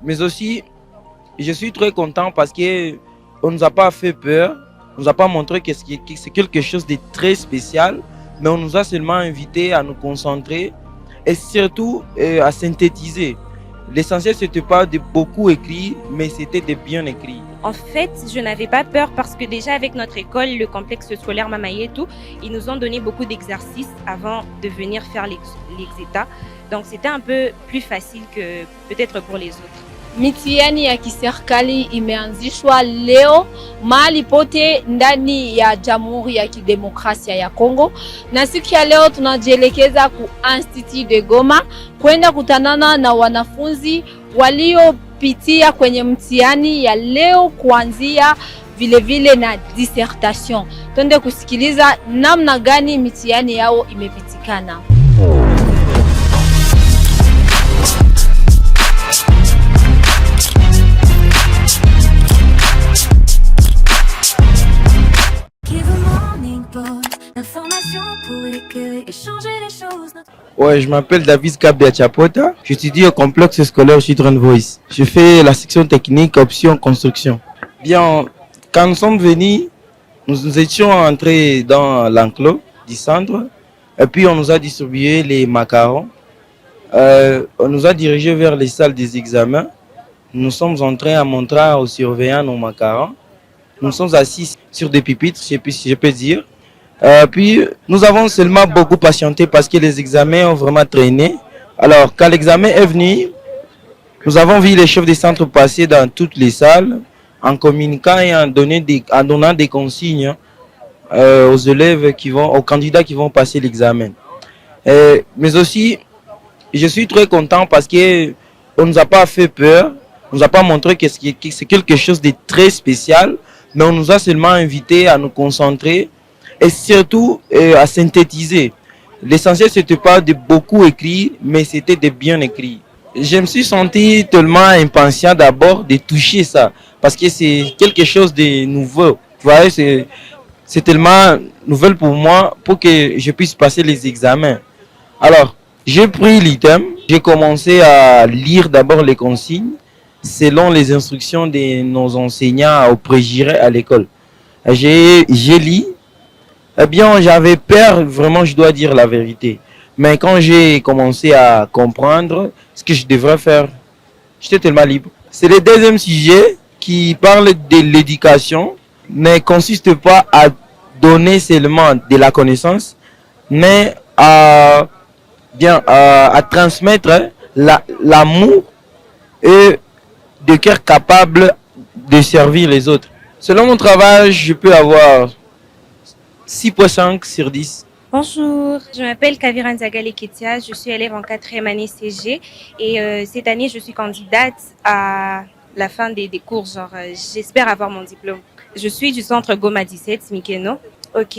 Mais aussi, je suis très content parce que on nous a pas fait peur, on nous a pas montré que c'est quelque chose de très spécial, mais on nous a seulement invité à nous concentrer et surtout à synthétiser. L'essentiel, c'était pas de beaucoup écrit, mais c'était de bien écrit. En fait, je n'avais pas peur parce que déjà avec notre école, le complexe scolaire Mamaye et tout, ils nous ont donné beaucoup d'exercices avant de venir faire l'exéta. Donc c'était un peu plus facile que peut-être pour les autres. Mitihani ya kiserikali imeanzishwa leo mahali pote ndani ya Jamhuri ya Kidemokrasia ya Kongo, na siku ya leo tunajielekeza ku Institut de Goma kwenda kutanana na wanafunzi waliopitia kwenye mtihani ya leo kuanzia vile na dissertation. Twende kusikiliza namna gani mitihani yao imepitikana. Ouais, je m'appelle David Kabia Chapota. J'étudie au complexe scolaire Children Voice. Je fais la section technique option construction. Bien, quand nous sommes venus, nous étions entrés dans l'enclos du centre et puis on nous a distribué les macarons. On nous a dirigés vers les salles des examens. Nous sommes entrés à montrer aux surveillants nos macarons. Nous sommes assis sur des pupitres, je peux dire. Puis nous avons seulement beaucoup patienté parce que les examens ont vraiment traîné. Alors quand l'examen est venu, nous avons vu les chefs des centres passer dans toutes les salles en communiquant et en donnant des consignes aux élèves aux candidats qui vont passer l'examen. Mais aussi, je suis très content parce que on nous a pas fait peur, on nous a pas montré que c'est quelque chose de très spécial, mais on nous a seulement invité à nous concentrer et surtout à synthétiser. L'essentiel, c'était pas de beaucoup écrit, mais c'était de bien écrit. Je me suis senti tellement impatient d'abord de toucher ça, parce que c'est quelque chose de nouveau. Tu vois, c'est tellement nouvelle pour moi pour que je puisse passer les examens. Alors, j'ai pris l'item, j'ai commencé à lire d'abord les consignes selon les instructions de nos enseignants au pré-juré à l'école. J'ai lu. Eh bien, j'avais peur, vraiment, je dois dire la vérité. Mais quand j'ai commencé à comprendre ce que je devrais faire, j'étais tellement libre. C'est le deuxième sujet qui parle de l'éducation, ne consiste pas à donner seulement de la connaissance, mais à transmettre l'amour et de cœur capable de servir les autres. Selon mon travail, je peux avoir 6,5 sur 10. Bonjour, je m'appelle Kaviran Zagali Ketia, je suis élève en 4e année CG et cette année je suis candidate à la fin des cours, j'espère avoir mon diplôme. Je suis du centre Goma 17, Mikeno. Ok,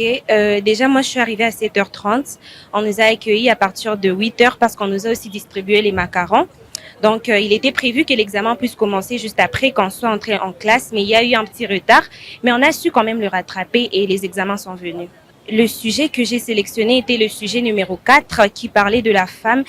déjà moi je suis arrivée à 7h30, on nous a accueillis à partir de 8h parce qu'on nous a aussi distribué les macarons. Donc, il était prévu que l'examen puisse commencer juste après qu'on soit entré en classe, mais il y a eu un petit retard. Mais on a su quand même le rattraper et les examens sont venus. Le sujet que j'ai sélectionné était le sujet numéro 4 qui parlait de la femme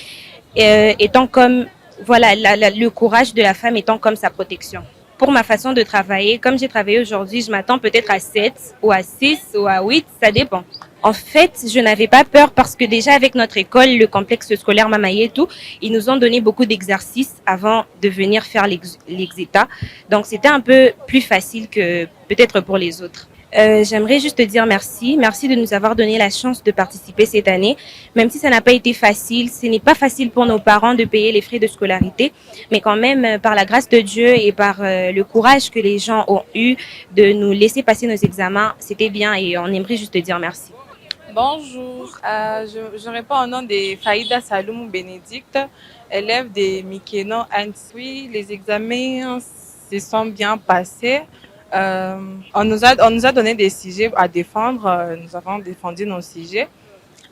étant comme, voilà, le courage de la femme étant comme sa protection. Pour ma façon de travailler, comme j'ai travaillé aujourd'hui, je m'attends peut-être à 7 ou à 6 ou à 8, ça dépend. En fait, je n'avais pas peur parce que déjà avec notre école, le complexe scolaire Mamaye et tout, ils nous ont donné beaucoup d'exercices avant de venir faire l'exéta. Donc c'était un peu plus facile que peut-être pour les autres. J'aimerais juste te dire merci. Merci de nous avoir donné la chance de participer cette année. Même si ça n'a pas été facile, ce n'est pas facile pour nos parents de payer les frais de scolarité. Mais quand même, par la grâce de Dieu et par le courage que les gens ont eu de nous laisser passer nos examens, c'était bien et on aimerait juste te dire merci. Bonjour, je réponds au nom de Faïda Saloum Bénédicte, élève de Mikeno Anse. Oui, les examens se sont bien passés. On nous a donné des sujets à défendre, nous avons défendu nos sujets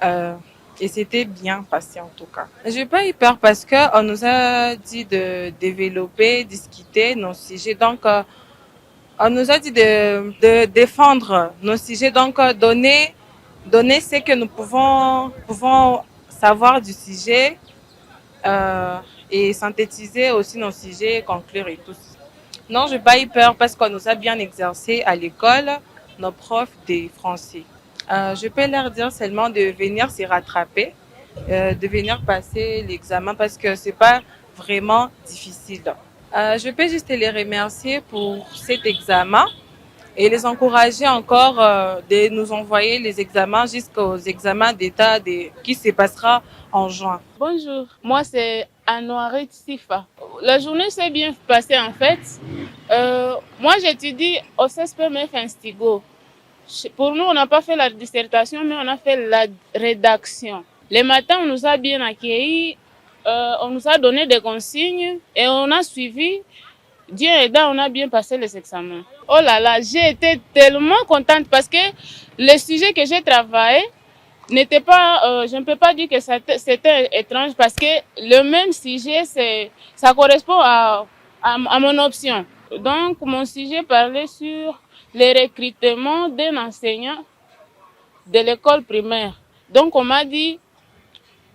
et c'était bien passé en tout cas. J'ai pas eu peur parce qu'on nous a dit de développer, discuter nos sujets. Donc, on nous a dit de défendre nos sujets, donc donner ce que nous pouvons savoir du sujet et synthétiser aussi nos sujets, conclure et tout. Non, je n'ai pas eu peur parce qu'on nous a bien exercé à l'école, nos profs des français. Je peux leur dire seulement de venir s'y rattraper, de venir passer l'examen parce que c'est pas vraiment difficile. Je peux juste les remercier pour cet examen et les encourager encore de nous envoyer les examens jusqu'aux examens d'État qui se passera en juin. Bonjour, moi c'est Anouaret Sifa. La journée s'est bien passée en fait. Moi j'étudie au CSPMF Instigo. Pour nous, on n'a pas fait la dissertation, mais on a fait la rédaction. Le matin, on nous a bien accueillis, on nous a donné des consignes et on a suivi. Dieu aidant, on a bien passé les examens. Oh là là, j'ai été tellement contente parce que le sujet que j'ai travaillé n'était pas, je ne peux pas dire que c'était étrange parce que le même sujet, ça correspond à mon option. Donc, mon sujet parlait sur le recrutement d'un enseignant de l'école primaire. Donc, on m'a dit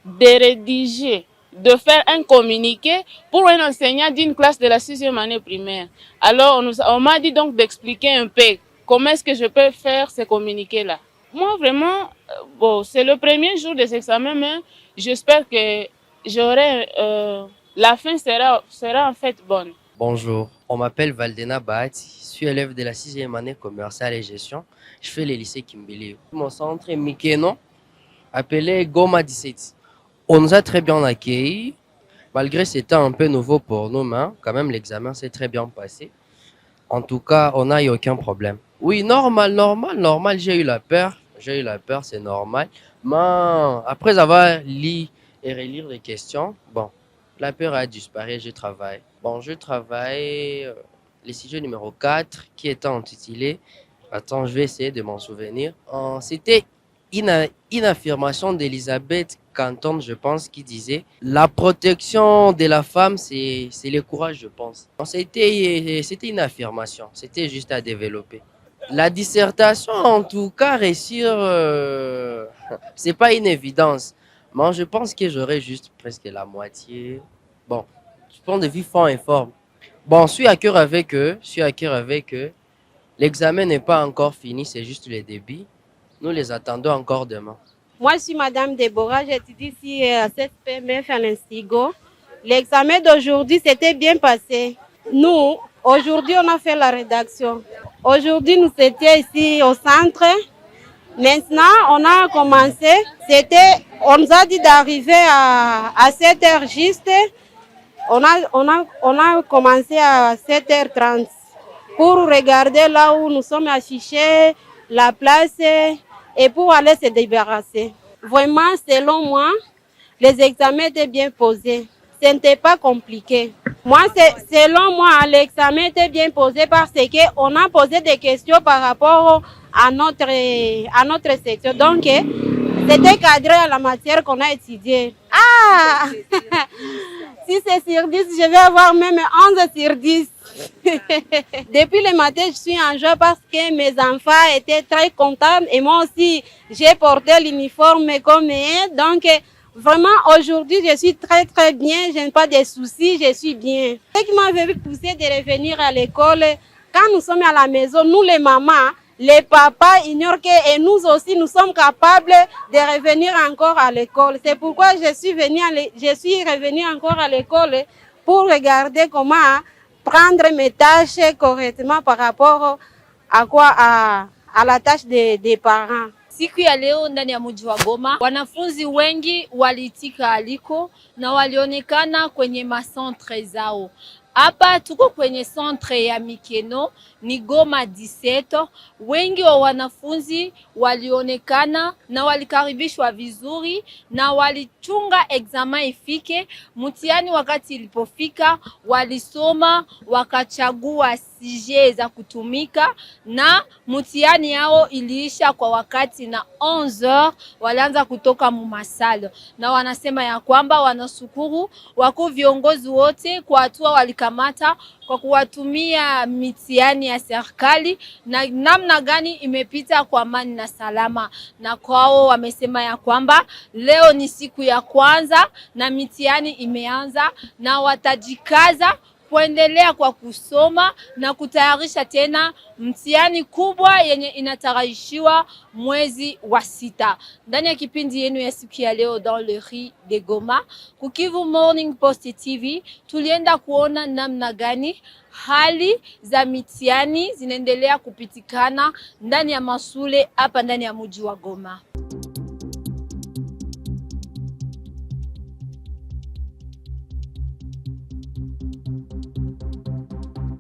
de rédiger, de faire un communiqué pour un enseignant d'une classe de la 6e année primaire. Alors, on m'a dit donc d'expliquer un peu comment est-ce que je peux faire ce communiqué-là. Moi, vraiment, bon, c'est le premier jour des examens, mais j'espère que la fin sera en fait bonne. Bonjour, on m'appelle Valdena Bahati, je suis élève de la 6e année commerciale et gestion. Je fais le lycée Kimbili. Mon centre est Mikeno, appelé Goma 17. On nous a très bien accueillis, malgré que c'était un peu nouveau pour nous, mais quand même l'examen s'est très bien passé. En tout cas, on n'a eu aucun problème. Oui, normal, j'ai eu la peur, c'est normal. Mais après avoir lu et relire les questions, bon, la peur a disparu, je travaille. Bon, je travaille le sujet numéro 4 qui était intitulé, attends, je vais essayer de m'en souvenir. C'était une affirmation d'Elisabeth Canton, je pense, qui disait « La protection de la femme, c'est le courage, je pense ». C'était une affirmation, c'était juste à développer. La dissertation, en tout cas, réussir, c'est pas une évidence. Moi, je pense que j'aurais juste presque la moitié. Bon, je pense de vue fond et forme. Bon, je suis à cœur avec eux. L'examen n'est pas encore fini, c'est juste le début. Nous les attendons encore demain. Moi, je suis Madame Déborah, j'étudie ici à CSPMF à l'Instigo. L'examen d'aujourd'hui s'était bien passé. Nous, aujourd'hui, on a fait la rédaction. Aujourd'hui, nous étions ici au centre. Maintenant, on a commencé. On nous a dit d'arriver à 7h juste. On a commencé à 7h30 pour regarder là où nous sommes affichés, la place et pour aller se débarrasser. Vraiment, selon moi, les examens étaient bien posés. Ce n'était pas compliqué. Moi, selon moi, l'examen était bien posé parce qu'on a posé des questions par rapport à notre section. Donc, c'était cadré à la matière qu'on a étudiée. Ah! Si c'est sur 10, je vais avoir même 11 sur 10. Depuis le matin, je suis en joie parce que mes enfants étaient très contents et moi aussi, j'ai porté l'uniforme comme eux. Donc, vraiment, aujourd'hui, je suis très, très bien. Je n'ai pas de soucis, je suis bien. Ce qui m'avait poussé de revenir à l'école, quand nous sommes à la maison, nous les mamans, les papas ignorent que et nous aussi, nous sommes capables de revenir encore à l'école. C'est pourquoi je suis revenue encore à l'école pour regarder comment prendre mes tâches correctement par rapport à la tâche des parents. Siku ya leo ndani ya mji wa Goma, wanafunzi wengi waliitika aliko na walionekana kwenye macentre zao. Hapa tuko kwenye centre ya Mikeno, ni Goma 17. Wengi wa wanafunzi walionekana na walikaribishwa vizuri na walichunga examen ifike. Mtihani wakati ilipofika, walisoma wakachagua sije za kutumika na mtihani yao iliisha kwa wakati na 11h walianza kutoka mumasalo. Na wanasema ya kwamba wanashukuru wako viongozi wote kwa hatua wamejikamata kwa kuwatumia mitihani ya serikali na namna gani imepita kwa amani na salama. Na kwao wamesema ya kwamba leo ni siku ya kwanza na mitihani imeanza, na watajikaza kuendelea kwa kusoma na kutayarisha tena mtihani kubwa yenye inatarajiwa mwezi wa 6. Ndani ya kipindi yenu ya siku ya leo dans le riz de Goma, Kukivu Morning Post TV, tulienda kuona namna gani hali za mitihani zinaendelea kupitikana ndani ya mashule hapa ndani ya mji wa Goma.